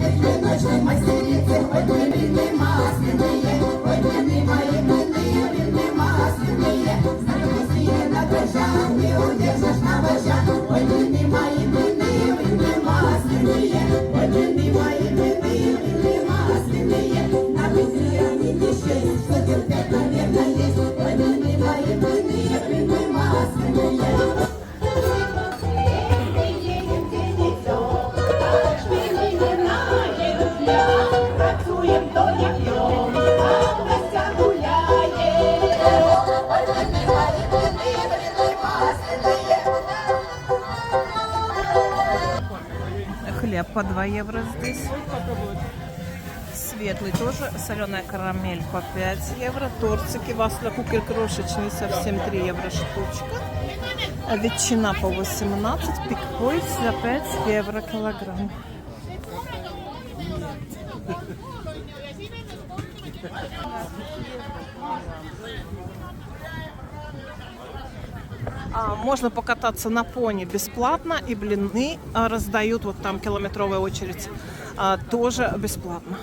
Ночной мастерицы, ой, блины масляные, ой, блины мои, блины масляные. Знаю, вкусные на дрожжах, не удержишь на вожжах. Ой, блины мои, блины масляные, ой, блины мои, блины масляные. На быстрее они дешевле, что терпеть, наверное, есть. Ой, блины мои, блины масляные. Хлеб по 2 евро здесь. Светлый тоже. Соленая карамель по 5 евро. Тортики вафля-кукель крошечный совсем 3 евро штучка. А ветчина по 18. Пикпой за 5 евро килограмм. Можно покататься на пони бесплатно, и блины раздают, вот там километровая очередь, тоже бесплатно.